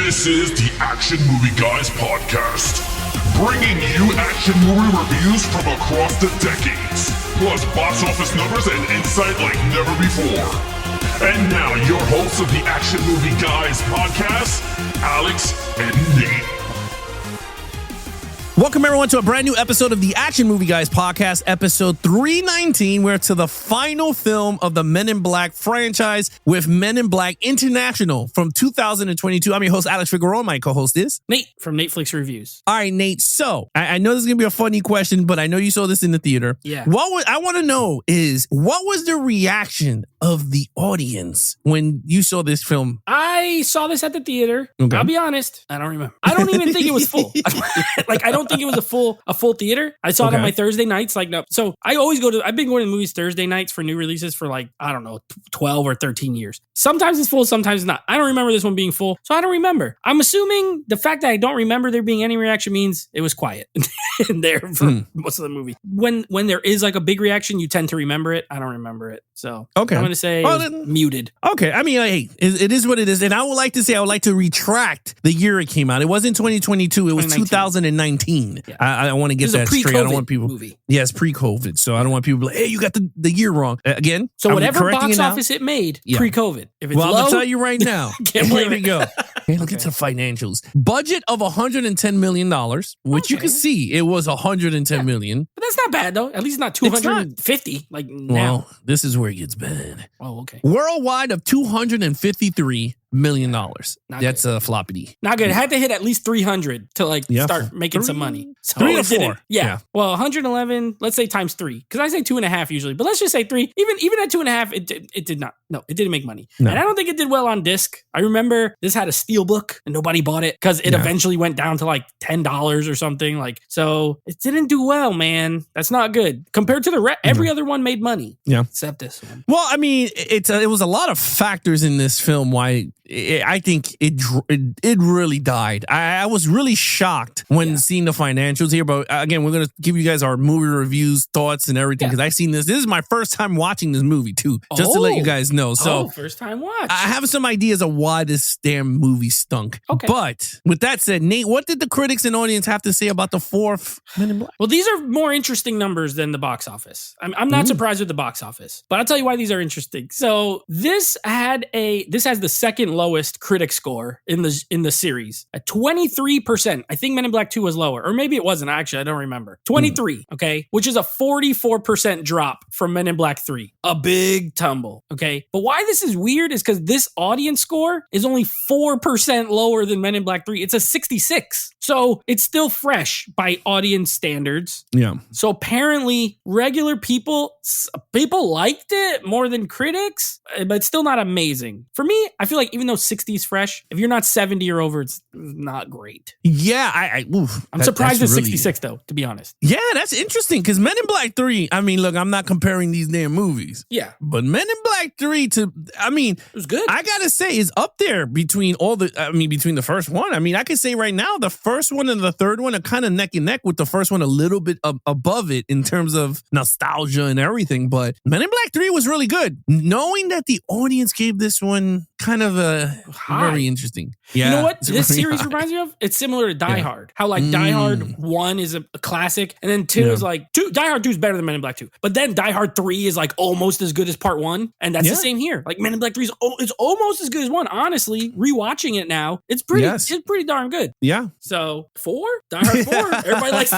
This is the Action Movie Guys podcast, bringing you action movie reviews from across the decades, plus box office numbers and insight like never before. And now, your hosts of the Action Movie Guys podcast, Alex and Nate. Welcome, everyone, to a brand new episode of the Action Movie Guys podcast, episode 319. We're to the final film of the Men in Black franchise with Men in Black International from 2022. I'm your host, Alex Figueroa. My co-host is Nate from Netflix Reviews. All right, Nate. So I know this is going to be a funny question, but I know you saw this in the theater. Yeah. I want to know is, what was the reaction of the audience when you saw this film? I saw this at the theater. Okay. I'll be honest. I don't remember. I don't even think it was full. I don't think it was a full theater. I saw it on my Thursday nights. No. So I've been going to movies Thursday nights for new releases for 12 or 13 years. Sometimes it's full, sometimes it's not. I don't remember this one being full, so I don't remember. I'm assuming the fact that I don't remember there being any reaction means it was quiet in there for most of the movie. When there is a big reaction, you tend to remember it. I don't remember it. So okay. I'm going to say muted. Okay. I mean, hey, it is what it is. And I would like to retract the year it came out. It wasn't 2022. It was 2019. Yeah. I want to get that straight. I don't want people. Movie. Yes, pre-COVID. So I don't want people to be like, hey, you got the year wrong. Again. So whatever box office it made pre-COVID. If it's low, low, I'll tell you right now. Can't blame Here we go. Okay, look into the financials. Budget of $110 million, which you can see it was $110 million. But that's not bad, though. At least not 250 now. Well, this is where it gets bad. Oh, okay. Worldwide of $253 million. That's good. A floppity. Not good. It had to hit at least 300 to start making some money. So 3 to 4. Yeah. Well, 111. Let's say times 3, because I say 2.5 usually, but let's just say 3. Even at 2.5, it did not. No, it didn't make money, and I don't think it did well on disc. I remember this had a steelbook and nobody bought it because it eventually went down to $10 or something. So it didn't do well, man. That's not good compared to the every other one made money. Yeah, except this one. Well, I mean, it was a lot of factors in this film why. I think it really died. I was really shocked when seeing the financials here. But again, we're going to give you guys our movie reviews, thoughts, and everything. Because I've seen this. This is my first time watching this movie, too. Just to let you guys know. So first time watch. I have some ideas of why this damn movie stunk. Okay. But with that said, Nate, what did the critics and audience have to say about the fourth Men in Black? Well, these are more interesting numbers than the box office. I'm not surprised with the box office. But I'll tell you why these are interesting. So this has the second lowest critic score in the series at 23%. I think Men in Black 2 was lower, or maybe it wasn't. Actually, I don't remember. 23, okay, which is a 44% drop from Men in Black 3. A big tumble, okay. But why this is weird is because this audience score is only 4% lower than Men in Black 3. It's a 66, so it's still fresh by audience standards. Yeah. So apparently, regular people liked it more than critics, but it's still not amazing. For me, I feel like even though 60 is fresh, if you're not 70 or over, it's not great. Yeah, I'm surprised at 66 though, to be honest. Yeah, that's interesting because Men in Black 3, I mean, look, I'm not comparing these damn movies. Yeah. But Men in Black 3 it was good. I gotta say, is up there between between the first one. I mean, I could say right now, the first one and the third one are kind of neck and neck, with the first one a little bit above it in terms of nostalgia and everything. But Men in Black 3 was really good. Knowing that the audience gave this one kind of very interesting. Yeah. You know what this series reminds me of? It's similar to Die Hard. How Die Hard 1 is a classic, and then 2 is Die Hard 2 is better than Men in Black 2. But then Die Hard 3 is almost as good as part 1, and that's the same here. Men in Black 3 is almost as good as 1. Honestly, rewatching it now, it's pretty darn good. Yeah. So 4? Die Hard 4? Everybody likes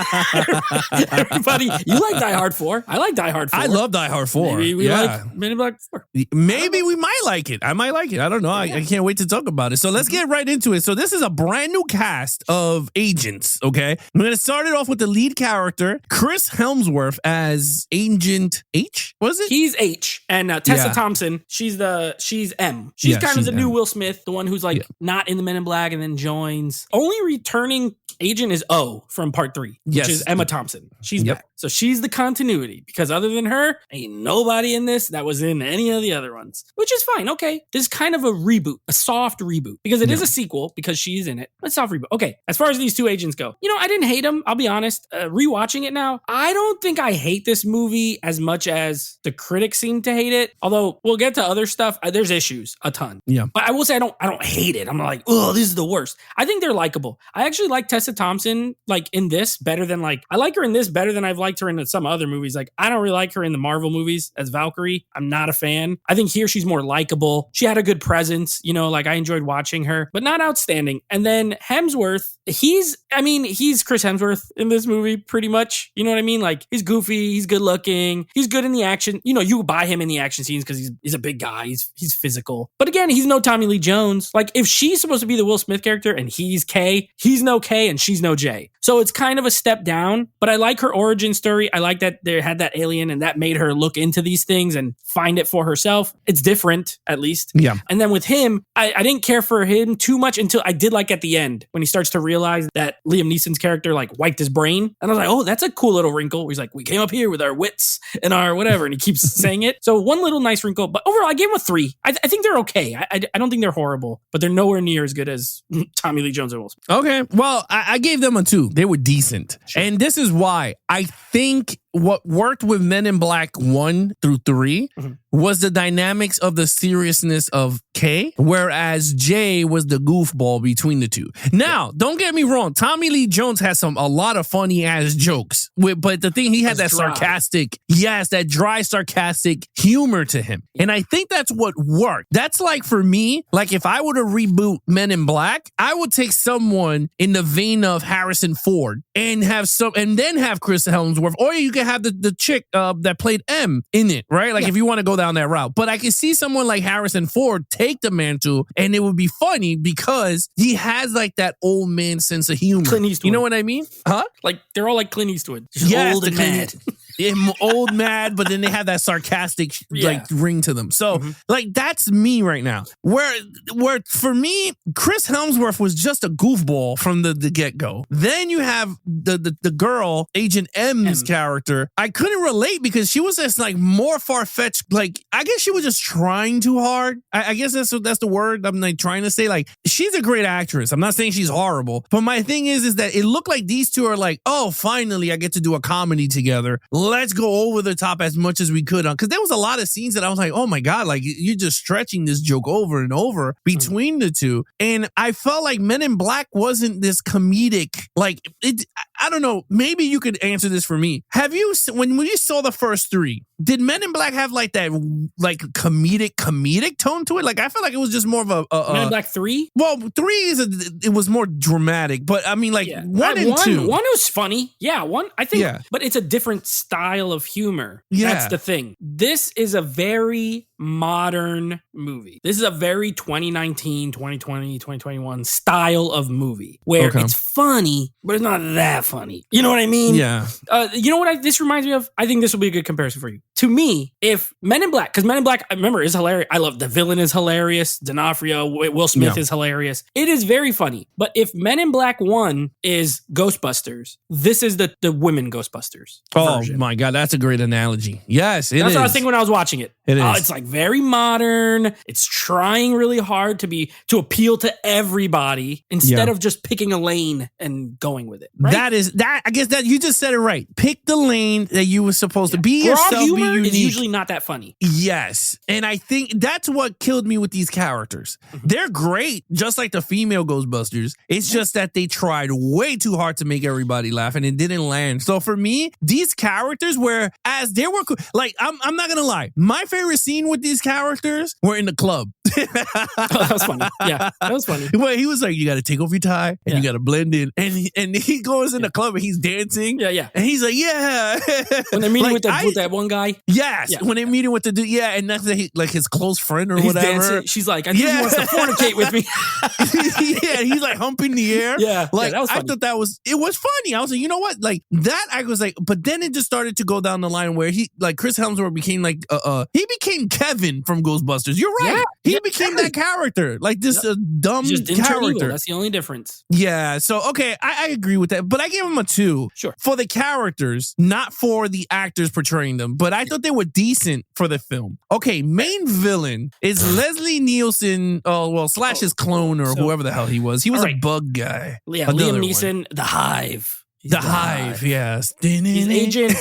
everybody. You like Die Hard 4. I like Die Hard 4. I love Die Hard 4. Maybe we like Men in Black 4. Maybe we might like it. I might like it. I don't know. I can't wait to talk about it. So let's get right into it. So this is a brand new cast of agents, okay? I'm going to start it off with the lead character, Chris Hemsworth, as Agent H, was it? He's H. And Tessa Thompson, she's M. She's kind of the new Will Smith, the one who's not in the Men in Black and then joins. Only returning agent is O from part 3, which is Emma Thompson. She's back. So she's the continuity because other than her, ain't nobody in this that was in any of the other ones, which is fine. Okay. This is kind of a reboot, a soft reboot because it is a sequel because she's in it. A soft reboot. Okay. As far as these two agents go, I didn't hate them. I'll be honest. Rewatching it now, I don't think I hate this movie as much as the critics seem to hate it. Although we'll get to other stuff. There's issues, a ton. Yeah. But I will say I don't hate it. I'm like, oh, this is the worst. I think they're likable. I actually like Tessa Thompson like in this better than I like her in this better than I've liked her in some other movies. Like I don't really like her in the Marvel movies as Valkyrie. I'm not a fan. I think here she's more likable. She had a good presence, I enjoyed watching her, but not outstanding. And then Hemsworth, he's Chris Hemsworth in this movie pretty much. You know what I mean? Like he's goofy, he's good looking, he's good in the action. You buy him in the action scenes because he's a big guy, he's physical. But again, he's no Tommy Lee Jones. Like if she's supposed to be the Will Smith character and he's K, he's no K and she's no J. So it's kind of a step down, but I like her origin story. I like that they had that alien and that made her look into these things and find it for herself. It's different, at least. Yeah. And then with him, I didn't care for him too much until I did like at the end when he starts to realize that Liam Neeson's character wiped his brain. And I was like, oh, that's a cool little wrinkle. He's like, we came up here with our wits and our whatever. And he keeps saying it. So one little nice wrinkle, but overall I gave him a 3. I think they're okay. I don't think they're horrible, but they're nowhere near as good as Tommy Lee Jones or Will Smith. Okay. Well, I gave them a 2. They were decent. Sure. And this is why I think what worked with Men in Black 1 through 3 was the dynamics of the seriousness of K, whereas J was the goofball between the two. Now, don't get me wrong. Tommy Lee Jones has a lot of funny ass jokes, but the thing, he had that sarcastic, that dry, sarcastic humor to him. And I think that's what worked. That's like for me, like if I were to reboot Men in Black, I would take someone in the vein of Harrison Ford and then have Chris Hemsworth, or you can have the chick that played M in it, right? Like if you want to go down that route. But I can see someone like Harrison Ford take the mantle and it would be funny because he has like that old man sense of humor. Clint Eastwood. You know what I mean? Huh? Like they're all like Clint Eastwood. Yes, old and mad. Old mad, but then they have that sarcastic ring to them. So that's me right now. Where for me, Chris Hemsworth was just a goofball from the get-go. Then you have the girl, Agent M's character. I couldn't relate because she was just like more far-fetched. Like I guess she was just trying too hard. I guess that's the word I'm like trying to say. Like she's a great actress. I'm not saying she's horrible, but my thing is that it looked like these two are like, oh, finally I get to do a comedy together. Let's go over the top as much as we could on, because there was a lot of scenes that I was like, oh my God, like you're just stretching this joke over and over between the two. And I felt like Men in Black wasn't this comedic, like it. I don't know. Maybe you could answer this for me. Have you, when you saw the first 3, did Men in Black have like that like comedic tone to it? Like I feel like it was just more of a Men in Black 3? Well, 3 it was more dramatic, but I mean like 1 and 2. 1 was funny. Yeah, 1 I think, but it's a different style of humor. Yeah. That's the thing. This is a very modern movie. This is a very 2019, 2020, 2021 style of movie where it's funny, but it's not that funny. You know what I mean? Yeah. You know what this reminds me of? I think this will be a good comparison for you. To me, if Men in Black, because Men in Black, I remember, is hilarious. I love the villain is hilarious. D'Onofrio, Will Smith is hilarious. It is very funny. But if Men in Black 1 is Ghostbusters, this is the women Ghostbusters version. Oh my God, that's a great analogy. Yes, it is. That's what I was thinking when I was watching it. It is. It's like very modern. It's trying really hard to appeal to everybody instead of just picking a lane and going with it. Right? I guess that you just said it right. Pick the lane that you were supposed to be yourself. Humor be unique. is usually not that funny. Yes, and I think that's what killed me with these characters. They're great, just like the female Ghostbusters. It's just that they tried way too hard to make everybody laugh, and it didn't land. So for me, these characters were like I'm not gonna lie. My favorite scene with these characters were in the club. That was funny. Yeah, that was funny. Well, he was like, you got to take off your tie and you got to blend in. And he goes in the club and he's dancing. Yeah. And he's like, yeah. When they're meeting like, with that one guy, guy. Yes, Yeah. when they meet him with the dude, and that's like his close friend or He's whatever. dancing. She's like, I think he wants to fornicate with me. Yeah, he's like humping the air. Yeah, like that was I funny. thought it was funny. I was like, you know what, like that. I was like, but then it just started to go down the line where he, like Chris Hemsworth became like, he became Kevin from Ghostbusters. You're right. Yeah, he yeah, became that character, like this dumb He just didn't turn evil. character. That's the only difference. Yeah, so okay, I agree with that, but I gave him a 2. Sure. For the characters, not for the actors portraying them, but I thought they were decent for the film. Okay, main villain is Leslie Nielsen, slash his clone or So- whoever the hell he was. He was All a right. bug guy. Yeah, Another Liam one. Neeson, The Hive. He's The Hive, yes. He's Agent,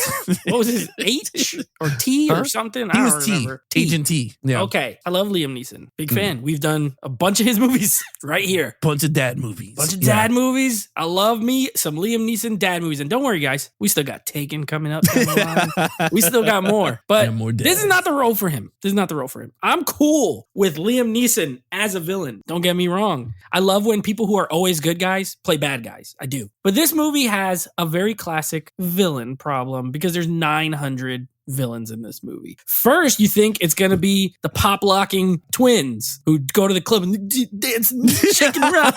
what was his, H or T or Huh? something? I He don't was T. remember. Agent T. Yeah. Okay, I love Liam Neeson. Big fan. We've done a bunch of his movies right here. Bunch of dad movies. Bunch of dad movies. I love me some Liam Neeson dad movies. And don't worry, guys, we still got Taken coming up down the line. We still got more. But Yeah, more this is dads. not the role for him. This is not the role for him. I'm cool with Liam Neeson as a villain. Don't get me wrong. I love when people who are always good guys play bad guys. I do. But this movie has a very classic villain problem because there's 900 villains in this movie. First, you think it's going to be the pop locking twins who go to the club and dance and shaking around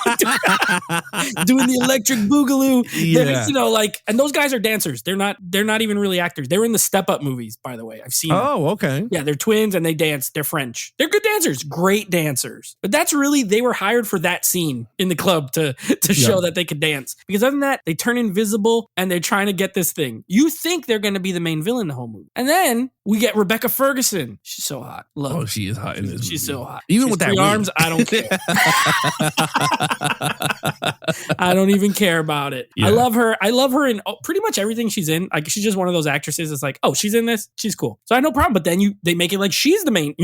doing the electric boogaloo. Yeah. You know, like, and those guys are dancers. They're not even really actors. They were in the Step Up movies, by the way. I've seen them. Oh, okay. Yeah, they're twins and they dance. They're French. They're good dancers, great dancers. But that's really, they were hired for that scene in the club to show that they could dance. Because other than that, they turn invisible and they're trying to get this thing. You think they're going to be the main villain the whole movie. And then we get Rebecca Ferguson. She's so hot. Love Oh, her. she is hot in this movie. She's so hot. Even She's with that 3 wig. arms, I don't care. I don't even care about it. Yeah. I love her. I love her in pretty much everything she's in. Like, she's just one of those actresses that's like, oh, she's in this, she's cool. So I have no problem. But then they make it like she's the main,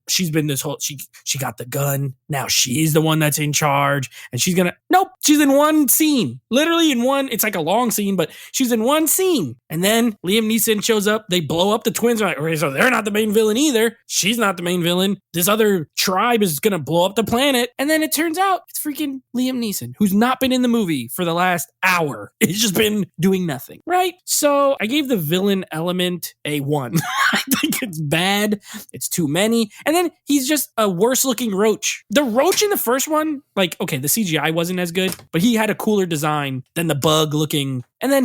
she's been this whole, she got the gun. Now she's the one that's in charge and she's nope, she's in one scene, literally in one. It's like a long scene, but she's in one scene. And then Liam Neeson shows up. They blow up the twins. Like, okay, so they're not the main villain either. She's not the main villain. This other tribe is going to blow up the planet. And then it turns out it's freaking Liam Neeson, who's not been in the movie for the last hour. He's just been doing nothing, right? So I gave the villain element a 1. I think it's bad. It's too many. And then he's just a worse looking roach. The roach in the first one, like, okay, the CGI wasn't as good, but he had a cooler design than the bug looking. And then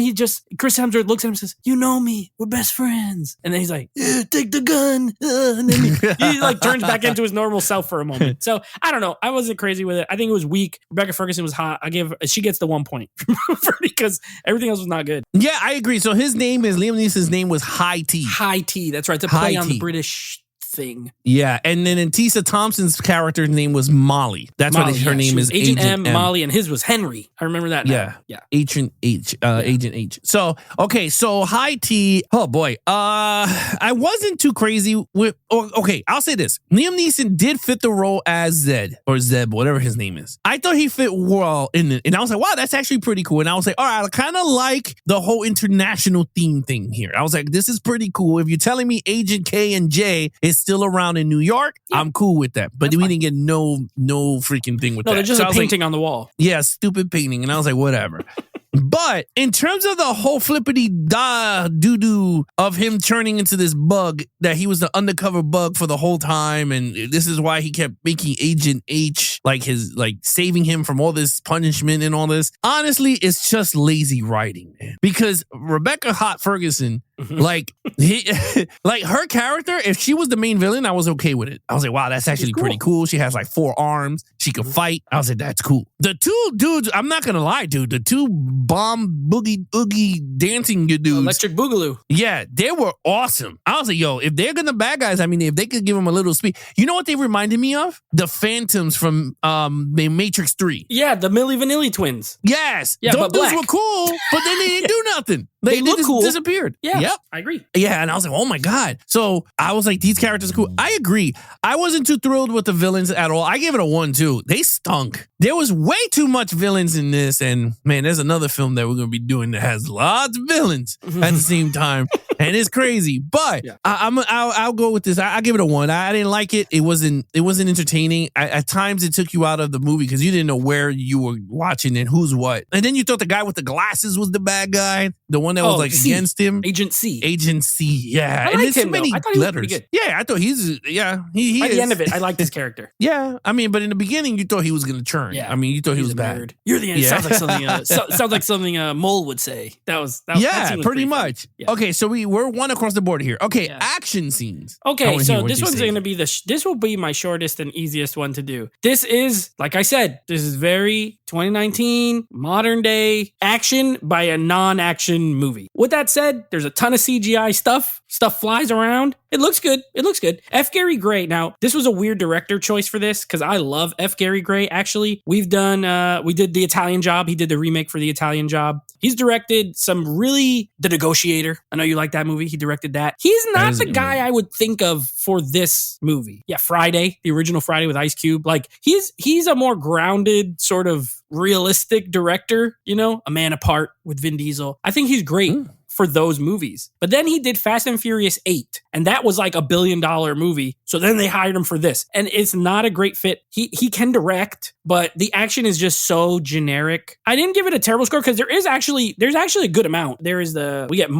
Chris Hemsworth looks at him and says, you know me, we're best friends. And then he's like, take the gun. And then he like turns back into his normal self for a moment. So I don't know. I wasn't crazy with it. I think it was weak. Rebecca Ferguson was hot. She gets the 1 point because everything else was not good. Yeah, I agree. So Liam Neeson's name was High T. High T. That's right. To High play on T. the British thing. Yeah, and then Tessa Thompson's character's name was Molly. That's why her name She is was Agent M, M. Molly, and his was Henry. I remember that now. Yeah. Agent H. So High T. Oh boy. I wasn't too crazy with. Okay, I'll say this: Liam Neeson did fit the role as Zed or Zeb, whatever his name is. I thought he fit well in it, and I was like, wow, that's actually pretty cool. And I was like, all right, I kind of like the whole international theme thing here. I was like, this is pretty cool. If you're telling me Agent K and J is still around in New York, Yeah. I'm cool with that. But That's we fine. didn't get no freaking thing with No, that. they're just So a I was like, painting on the wall. yeah, stupid painting. And I was like, whatever. But in terms of the whole flippity da doo doo of him turning into this bug, that he was the undercover bug for the whole time, and this is why he kept making Agent H like saving him from all this punishment and all this. Honestly, it's just lazy writing, man. Because Rebecca Hot Ferguson, like her character, if she was the main villain, I was okay with it. I was like, wow, that's actually cool. pretty cool. She has like 4 arms. She can fight. I was like, that's cool. The 2 dudes, I'm not gonna lie, dude. The 2 bomb boogie oogie dancing dudes, Electric Boogaloo. yeah, they were awesome. I was like, yo, if they're gonna bad guys, I mean, if they could give them a little speed. You know what they reminded me of? The Phantoms from the Matrix 3. Yeah, the Milli Vanilli twins. Yes. Yeah, those but dudes black. were cool, but then they didn't do nothing. They look just cool. disappeared. Yeah, Yep. I agree. Yeah, and I was like, oh my God. So I was like, these characters are cool. I agree. I wasn't too thrilled with the villains at all. I gave it a 1, too. They stunk. There was way too much villains in this. And man, there's another film that we're going to be doing that has lots of villains at the same time. And it's crazy. But Yeah. I'll go with this. I'll give it a 1. I didn't like it. It wasn't entertaining. At times it took you out of the movie because you didn't know where you were watching and who's what. And then you thought the guy with the glasses was the bad guy. The one that was like C. against him. Agent C. Agent C. Yeah. I And liked there's so him, though. many I thought he was letters. pretty good. Yeah, I thought he By is. the end of it, I liked his character. Yeah. I mean, but in the beginning, you thought he was going to turn. Yeah. I mean, you thought he He's was a bad. nerd. You're the end. Yeah. Sounds like something a mole would say. That Yeah, scene was pretty funny. much. Yeah. Okay, so we're one across the board here. Okay, Yeah. action scenes. I Okay, wanna hear so what this you one's say. going to be this will be my shortest and easiest one to do. This is, like I said, this is very 2019 modern day action by a non-action movie. With that said, there's a ton of CGI stuff. Stuff flies around. It looks good. F. Gary Gray. Now, this was a weird director choice for this because I love F. Gary Gray. Actually, we did The Italian Job. He did the remake for The Italian Job. He's directed some really The Negotiator. I know you like that movie. He directed that. He's not is a the good guy movie. I would think of for this movie. Yeah, Friday, the original Friday with Ice Cube. Like he's a more grounded sort of realistic director, A Man Apart with Vin Diesel. I think he's great for those movies. But then he did Fast and Furious 8, and that was like $1 billion movie. So then they hired him for this. And it's not a great fit. He can direct, but the action is just so generic. I didn't give it a terrible score because there's actually a good amount. We got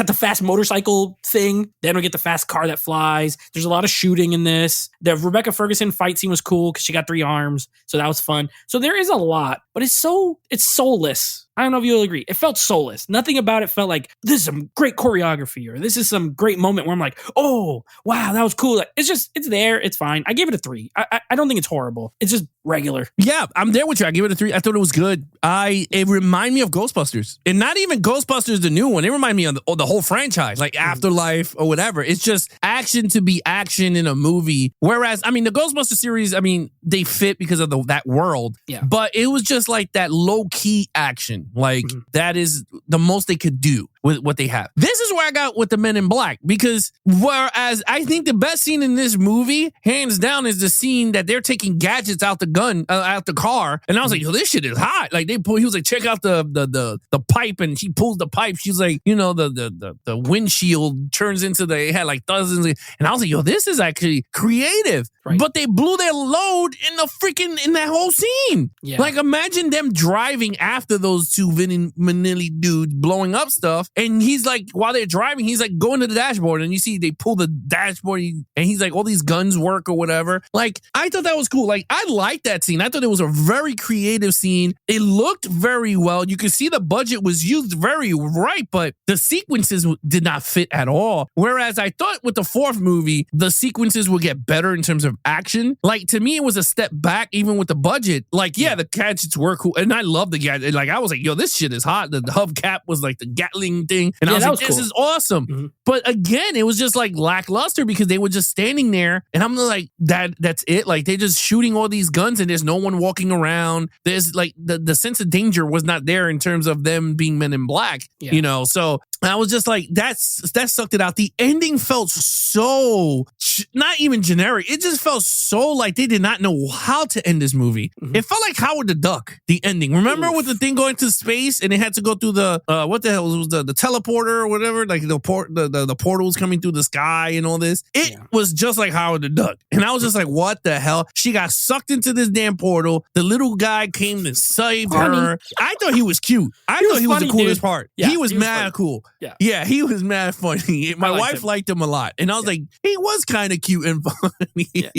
the fast motorcycle thing, then we get the fast car that flies. There's a lot of shooting in this. The Rebecca Ferguson fight scene was cool because she got 3 arms, so that was fun. So there is a lot, but it's soulless. I don't know if you'll agree. It felt soulless. Nothing about it felt like this is some great choreography or this is some great moment where I'm like, oh, wow, that was cool. Like, it's there. It's fine. I gave it a 3. I don't think it's horrible. It's just regular. Yeah, I'm there with you. I give it a 3. I thought it was good. It reminded me of Ghostbusters. And not even Ghostbusters, the new one. It reminded me of the whole franchise, like Afterlife or whatever. It's just action to be action in a movie. Whereas, I mean, the Ghostbusters series, I mean, they fit because of that world. Yeah. But it was just like that low-key action. Like, that is the most they could do with what they have. This is where I got with the Men in Black, because whereas I think the best scene in this movie, hands down, is the scene that they're taking gadgets out the car, and I was like, yo, this shit is hot. Like he was like, check out the pipe, and she pulls the pipe. She's like, the windshield turns into it had like dozens, and I was like, yo, this is actually creative. Right. But they blew their load in that whole scene. Yeah. Like, imagine them driving after those two Vinny Manilli dudes blowing up stuff. And he's like, while they're driving, he's like going to the dashboard, and you see they pull the dashboard, and he's like, all these guns work or whatever. Like, I thought that was cool. Like, I liked that scene. I thought it was a very creative scene. It looked very well. You could see the budget was used very right, but the sequences did not fit at all. Whereas I thought with the fourth movie, the sequences would get better in terms of action. Like, to me, it was a step back, even with the budget. Like, yeah, the gadgets were cool. And I love the gadget. Like, I was like, yo, this shit is hot. The hubcap was like the Gatling thing. And I was like, this is awesome. Mm-hmm. But again, it was just like lackluster because they were just standing there. And I'm like, that's it. Like, they're just shooting all these guns and there's no one walking around. There's like the sense of danger was not there in terms of them being Men in Black, So I was just like, that sucked it out. The ending felt so not even generic. It just felt so like they did not know how to end this movie. Mm-hmm. It felt like Howard the Duck, the ending. Remember with the thing going to space and it had to go through the what the hell was the teleporter or whatever? Like the portals coming through the sky and all this. It was just like Howard the Duck. And I was just like, what the hell? She got sucked into this damn portal. The little guy came to save her. I thought he was cute. I thought he was the coolest part. Yeah, he was mad cool. Yeah, he was mad funny. My wife liked him a lot. And I was like, he was kind of cute and funny.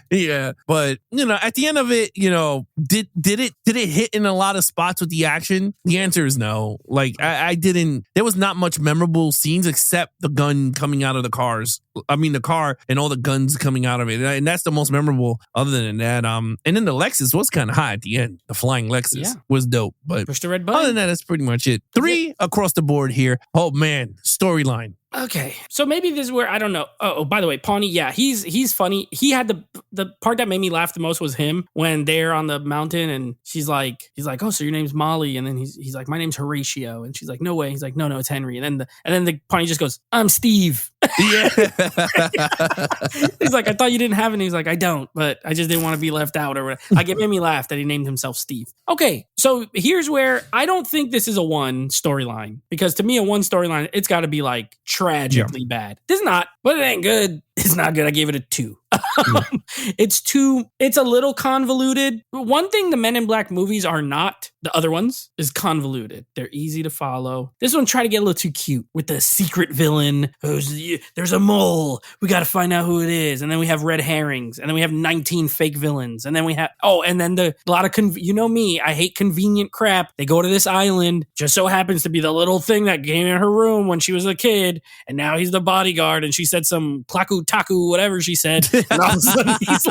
Yeah. But, at the end of it, did it hit in a lot of spots with the action? The answer is no. Like, I didn't, there was not much memorable scenes except the gun coming out of the cars. I mean, the car and all the guns coming out of it. And that's the most memorable other than that. And then the Lexus was kind of high at the end. The flying Lexus was dope. But push the red button. Other than that, that's pretty much it. 3 across the board here. Oh, man. Storyline. Okay, so maybe this is where I don't know. Oh, by the way, Pawnee, he's funny. He had the part that made me laugh the most was him when they're on the mountain and he's like, oh, so your name's Molly, and then he's like, my name's Horatio, and she's like, no way. He's like, no, it's Henry, and then the Pawnee just goes, I'm Steve. Yeah, he's like, I thought you didn't have any. He's like, I don't, but I just didn't want to be left out or whatever. Like, it made me laugh that he named himself Steve. Okay, so here's where I don't think this is a 1 storyline, because to me a 1 storyline, it's got to be like tragically bad. This is not, but it ain't good. It's not good. I gave it a 2. It's a little convoluted. One thing the Men in Black movies are not, the other ones, is convoluted. They're easy to follow. This one tried to get a little too cute with the secret villain. There's a mole. We got to find out who it is. And then we have red herrings. And then we have 19 fake villains. And then we have, and then a lot of, you know me, I hate convenient crap. They go to this island, just so happens to be the little thing that came in her room when she was a kid. And now he's the bodyguard. And she said some klaku taku, whatever she said. And all of a sudden he's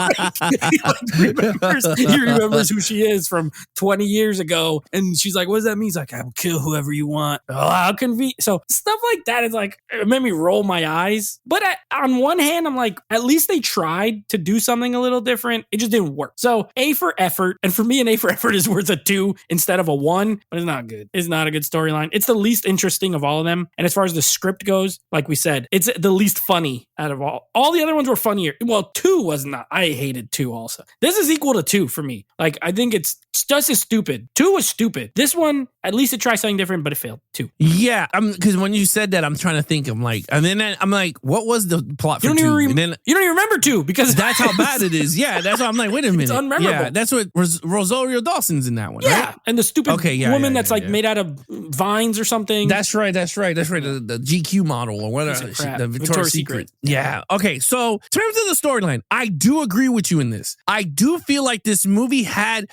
he remembers who she is from 20 years ago. And she's like, what does that mean? He's like, I will kill whoever you want. Oh, how convenient. So stuff like that is like, it made me roll my eyes. But on one hand, I'm like, at least they tried to do something a little different. It just didn't work. So A for effort. And for me, an A for effort is worth a 2 instead of a 1, but it's not good. It's not a good storyline. It's the least interesting of all of them. And as far as the script goes, like we said, it's the least funny out of all. All the other ones were funnier. Well, 2 was not. I hated 2 also. This is equal to 2 for me. Like, I think it's just as stupid. 2 was stupid. This one, at least it tried something different, but it failed. 2. Yeah, because when you said that, I'm trying to think. I'm like, what was the plot for 2? You don't even remember 2 because that's how bad it is. Yeah, that's why I'm like, wait a minute. It's unmemorable. Yeah, that's what Rosario Dawson's in that one. Yeah, right? and the stupid woman that's made out of vines or something. That's right. The GQ model or whatever. The Victoria's Secret. Yeah. Okay. So in terms of the storyline, I do agree with you in this. I do feel like this movie had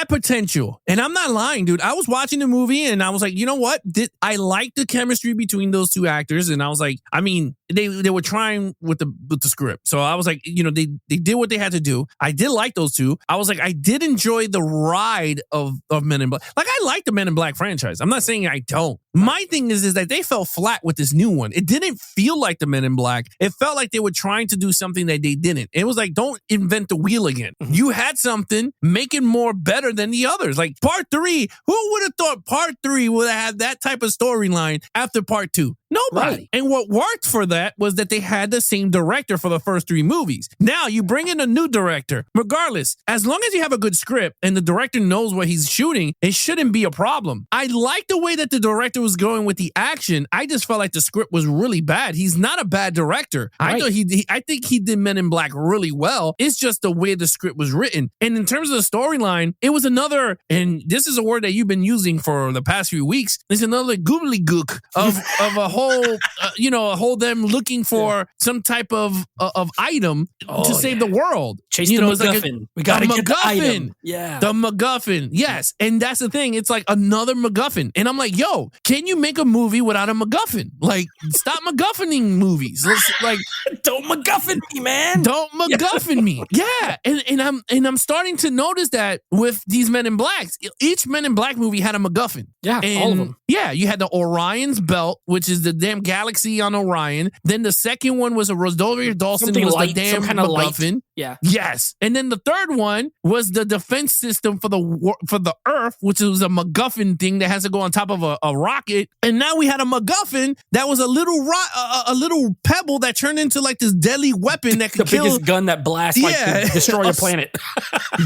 potential, and I'm not lying, dude. I was watching the movie and I was like, you know what? I like the chemistry between those two actors, and I was like, I mean, they were trying with the script, so I was like, you know, they did what they had to do. I did like those two. I was like, I did enjoy the ride of Men in Black. Like, I like the Men in Black franchise. I'm not saying I don't. My thing is that they fell flat with this new one. It didn't feel like the Men in Black. It felt like they were trying to do something that they didn't. It was like, don't invent the wheel again. Mm-hmm. You had something, make it more better than the others. Like part 3, who would have thought part 3 would have had that type of storyline after part 2? Nobody. Right. And what worked for that was that they had the same director for the first 3 movies. Now you bring in a new director. Regardless, as long as you have a good script and the director knows what he's shooting, it shouldn't be a problem. I like the way that the director was going with the action. I just felt like the script was really bad. He's not a bad director. Right. I think he did Men in Black really well. It's just the way the script was written. And in terms of the storyline, it was another, and this is a word that you've been using for the past few weeks, it's another gobbledygook of a whole a whole them looking for some type of item to save the world. Chase the MacGuffin. Like we gotta get the item. Yeah. The MacGuffin. Yes. And that's the thing. It's like another MacGuffin. And I'm like, yo, can you make a movie without a MacGuffin? Like, stop MacGuffining movies. Like, don't MacGuffin me, man. Don't MacGuffin me. Yeah. And I'm starting to notice that with these Men in Blacks. Each Men in Black movie had a MacGuffin. Yeah, all of them. Yeah, you had the Orion's belt, which is the damn galaxy on Orion. Then the second one was a Rosario Dawson was the damn kind of MacGuffin. Yeah. Yes. And then the third one was the defense system for the Earth, which was a MacGuffin thing that has to go on top of a rocket. And now we had a MacGuffin that was a little pebble that turned into like this deadly weapon that could kill. The biggest gun that blasts to destroy a planet.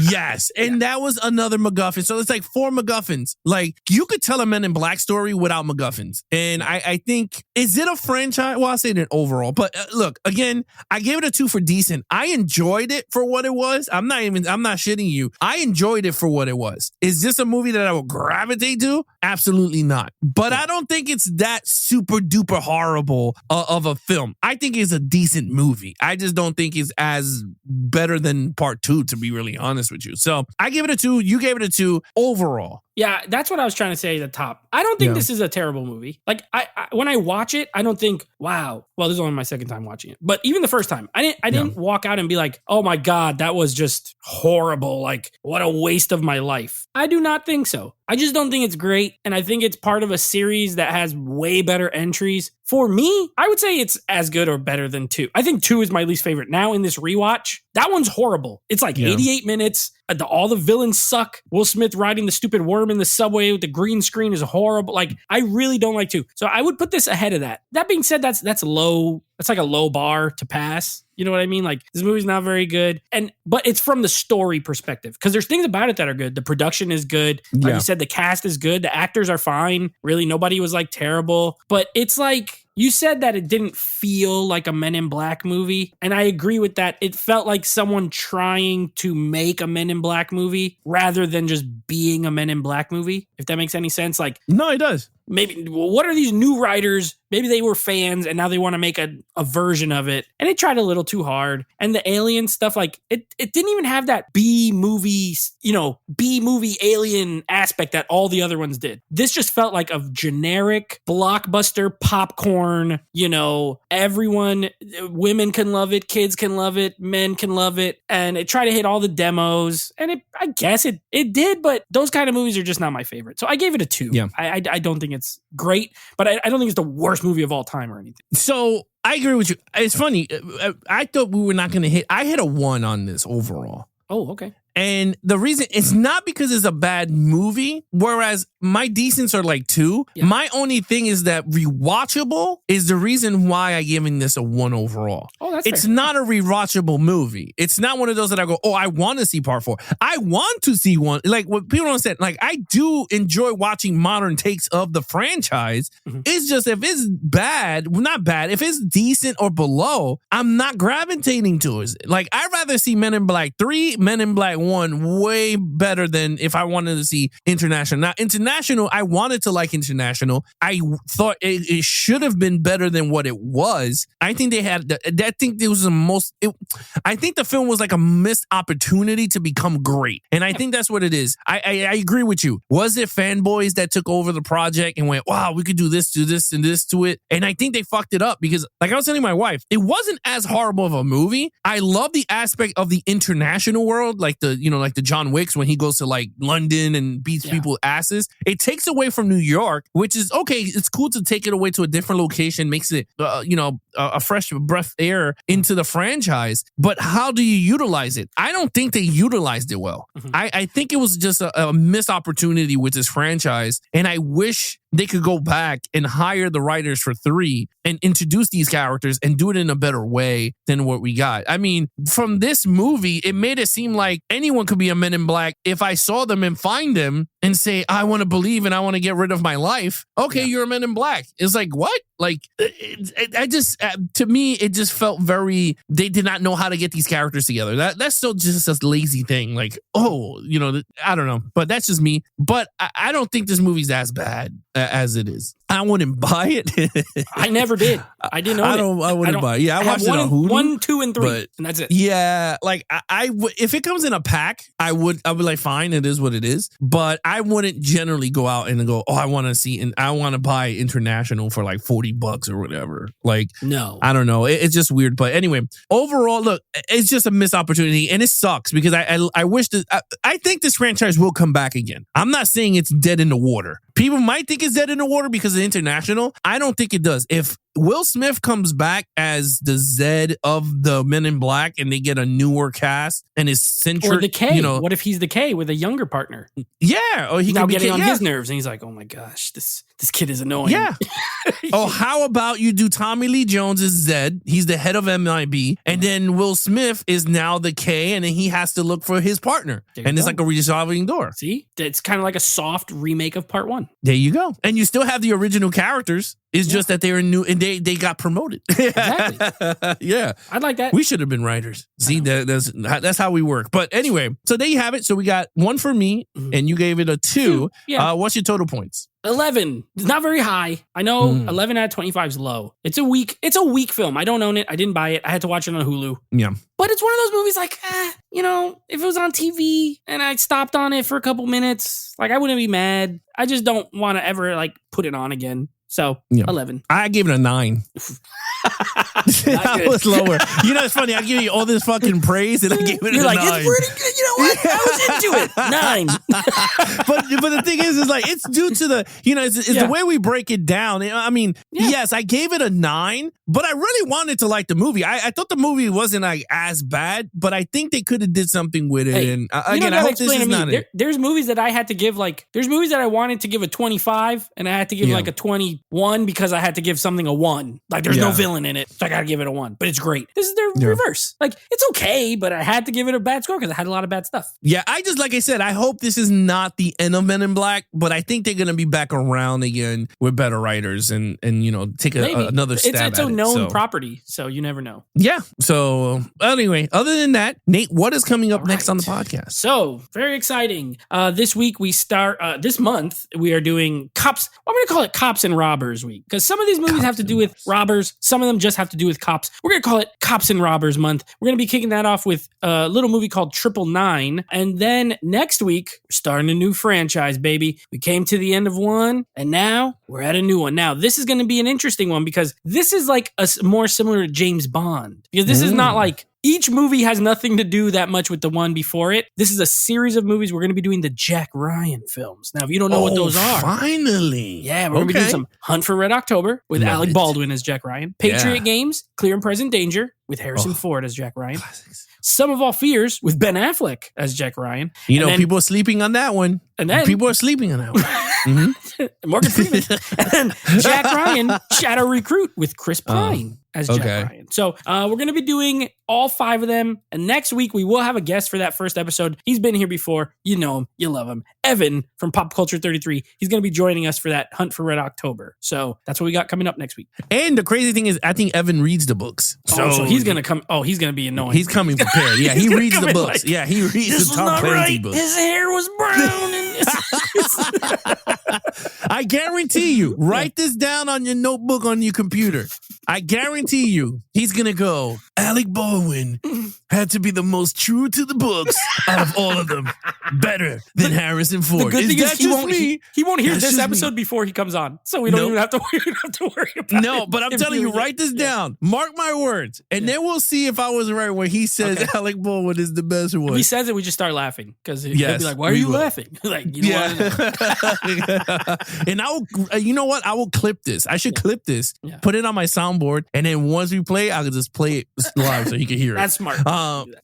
Yes. And that was another MacGuffin. So it's like 4 MacGuffins. Like, you could tell a Men in Black story without MacGuffins. And I think, is it a franchise? Well, I'll say it overall. But look, again, I gave it a 2 for decent. I enjoyed it for what it was. I'm not shitting you. I enjoyed it for what it was. Is this a movie that I will gravitate to? Absolutely not. But I don't think it's that super duper horrible of a film. I think it's a decent movie. I just don't think it's as better than part 2, to be really honest with you. So I give it a 2. You gave it a 2 overall. Yeah, that's what I was trying to say at the top. I don't think this is a terrible movie. Like, I when I watch it, I don't think, wow. Well, this is only my second time watching it. But even the first time, I didn't walk out and be like, oh my God, that was just horrible. Like, what a waste of my life. I do not think so. I just don't think it's great. And I think it's part of a series that has way better entries. For me, I would say it's as good or better than 2. I think 2 is my least favorite. Now in this rewatch, that one's horrible. It's like 88 minutes. All the villains suck. Will Smith riding the stupid worm in the subway with the green screen is horrible. Like, I really don't like 2. So I would put this ahead of that. That being said, that's low. That's like a low bar to pass. You know what I mean? Like this movie's not very good. But it's from the story perspective because there's things about it that are good. The production is good. Like you said, the cast is good. The actors are fine. Really, nobody was like terrible. But it's like, you said that it didn't feel like a Men in Black movie, and I agree with that. It felt like someone trying to make a Men in Black movie rather than just being a Men in Black movie, if that makes any sense. Like, no, it does. Maybe, what are these new writers? Maybe they were fans and now they want to make a version of it. And they tried a little too hard. And the alien stuff, like, it didn't even have that B-movie alien aspect that all the other ones did. This just felt like a generic blockbuster popcorn, everyone, women can love it, kids can love it, men can love it. And it tried to hit all the demos. And I guess it did, but those kind of movies are just not my favorite. So I gave it a 2. Yeah. I don't think it's great, but I don't think it's the worst movie of all time or anything. So I agree with you. It's funny. I thought we were not going to hit. I hit a 1 on this overall. Oh, okay. And the reason it's not because it's a bad movie, whereas my decents are like 2. Yeah. My only thing is that rewatchable is the reason why I giving this a 1 overall. Oh, that's It's fair. not a rewatchable movie. It's not one of those that I go, oh, I want to see part 4. I want to see one. Like what people don't understand, like I do enjoy watching modern takes of the franchise. Mm-hmm. It's just if it's bad, well, not bad, if it's decent or below, I'm not gravitating to it. Like I'd rather see Men in Black 3, Men in Black 1 way better than if I wanted to see International. Now, International, I wanted to like International. I thought it should have been better than what it was. I think they had, I think it was the most, I think the film was like a missed opportunity to become great. And I think that's what it is. I agree with you. Was it fanboys that took over the project and went, wow, we could do this, and this to it? And I think they fucked it up because, like I was telling my wife, it wasn't as horrible of a movie. I love the aspect of the international world, like the John Wicks when he goes to like London and beats people's asses. It takes away from New York, which is okay. It's cool to take it away to a different location, makes it, a fresh breath air into the franchise. But how do you utilize it? I don't think they utilized it well. Mm-hmm. I think it was just a missed opportunity with this franchise. And I wish they could go back and hire the writers for 3 and introduce these characters and do it in a better way than what we got. I mean, from this movie, it made it seem like anyone could be a Men in Black if I saw them and find them and say, I want to believe and I want to get rid of my life. Okay, you're a Men in Black. It's like, what? Like, to me, it just felt very, they did not know how to get these characters together. That's still just a lazy thing. Like, I don't know. But that's just me. But I don't think this movie's as bad as it is. I wouldn't buy it. I never did. I didn't own it. I wouldn't buy it. Yeah, I watched it on Hulu. 1, 2, and 3, and that's it. Yeah, like if it comes in a pack, I would be like, fine, it is what it is. But I wouldn't generally go out and go, oh, I want to see and I want to buy International for like $40 or whatever. Like, no, I don't know. It's just weird. But anyway, overall, look, it's just a missed opportunity, and it sucks because I wish that I think this franchise will come back again. I'm not saying it's dead in the water. People might think it's dead in the water because of International. I don't think it does. If Will Smith comes back as the Zed of the Men in Black and they get a newer cast and is centric, or the K. What if he's the K with a younger partner? Yeah, or he now can be getting on his nerves, and he's like, "Oh my gosh, this kid is annoying." Yeah. Oh, how about you do Tommy Lee Jones as Zed? He's the head of MIB, and then Will Smith is now the K, and then he has to look for his partner, and it's like a resolving door. See, it's kind of like a soft remake of Part 1. There you go, and you still have the original characters. It's just that they're new and they got promoted. Exactly. Yeah. I'd like that. We should have been writers. See, that's how we work. But anyway, so there you have it. So we got 1 for me and you gave it a 2. Yeah. What's your total points? 11. It's not very high. I know 11 out of 25 is low. It's a weak film. I don't own it. I didn't buy it. I had to watch it on Hulu. Yeah. But it's one of those movies like, if it was on TV and I stopped on it for a couple minutes, like I wouldn't be mad. I just don't want to ever like put it on again. So 11. I gave it a 9. That was lower. It's funny. I give you all this fucking praise and I gave it a 9. It's pretty good. You know what? I was into it. 9. but the thing is like it's due to the it's the way we break it down. I mean, yes, I gave it a 9, but I really wanted to like the movie. I thought the movie wasn't like as bad, but I think they could have did something with it. Hey, and again, I hope this is not it. There's movies that I had to give there's movies that I wanted to give a 25 and I had to give like a 21 because I had to give something a 1. Like there's no villain in it. So I got to give it a 1. But it's great. This is their reverse. Like, it's okay, but I had to give it a bad score because it had a lot of bad stuff. Yeah, like I said, I hope this is not the end of Men in Black, but I think they're going to be back around again with better writers and take another stab at it. It's a known property, so you never know. Yeah. So anyway, other than that, Nate, what is coming up next on the podcast? So very exciting. This week we start, this month we are doing Cops. I'm going to call it Cops and Robbers Week because some of these movies have to do with robbers. Some of them just have to do with cops. We're going to call it Cops and Robbers Month. We're going to be kicking that off with a little movie called 999. And then next week, we're starting a new franchise, baby. We came to the end of one and now we're at a new one. Now, this is going to be an interesting one because this is like more similar to James Bond because this is not like each movie has nothing to do that much with the one before it. This is a series of movies. We're going to be doing the Jack Ryan films. Now, if you don't know what those are. Finally. Yeah, we're going to be doing some Hunt for Red October with Alec Baldwin as Jack Ryan. Patriot Games, Clear and Present Danger with Harrison Ford as Jack Ryan. Classics. Sum of All Fears with Ben Affleck as Jack Ryan. People are sleeping on that one. And then people are sleeping on that one. Morgan Freeman. And then Jack Ryan, Shadow Recruit with Chris Pine as Jack Ryan. So we're going to be doing all 5 of them. And next week, we will have a guest for that first episode. He's been here before. You know him. You love him. Evan from Pop Culture 33. He's going to be joining us for that Hunt for Red October. So that's what we got coming up next week. And the crazy thing is, I think Evan reads the books. So he's going to come. Oh, he's going to be annoying. He's coming prepared. Yeah, he reads the books. He reads the Tom Clancy books. His hair was brown. I guarantee you, write this down on your notebook on your computer. I guarantee you, he's going to go, Alec Baldwin had to be the most true to the books out of all of them. Better than Harrison Ford. The good thing is he won't hear this episode before he comes on. So we don't even have to worry about it. No, but I'm telling you, write this down. Mark my words. And then we'll see if I was right when he says Alec Baldwin is the best one. If he says it, we just start laughing. Because he'll be like, why are you laughing? Like, you know And I will, you know what? I will clip this. I should clip this, put it on my soundboard, and then once we play, I can just play it live so he can hear it. That's smart.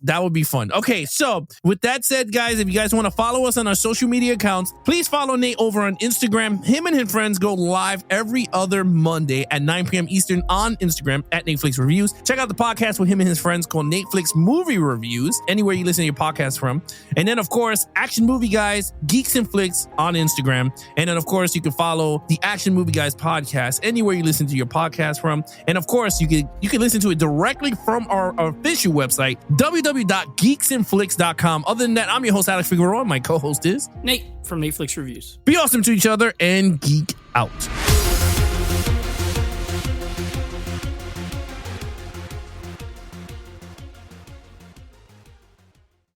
That would be fun. Okay, so with that said, guys, if you guys want to follow us on our social media accounts, please follow Nate over on Instagram. Him and his friends go live every other Monday at 9 p.m. Eastern on Instagram at Netflix Reviews. Check out the podcast with him and his friends called Netflix Movie Reviews, anywhere you listen to your podcast from. And then, of course, Action Movie Guys, Geeks and Flicks on Instagram. And then, of course, you can follow the Action Movie Guys podcast anywhere you listen to your podcast from. And, of course, you can listen to it directly from our official website, www.geeksandflicks.com. Other than that, I'm your host, Alex Figueroa. My co-host is Nate from Netflix Reviews. Be awesome to each other and geek out.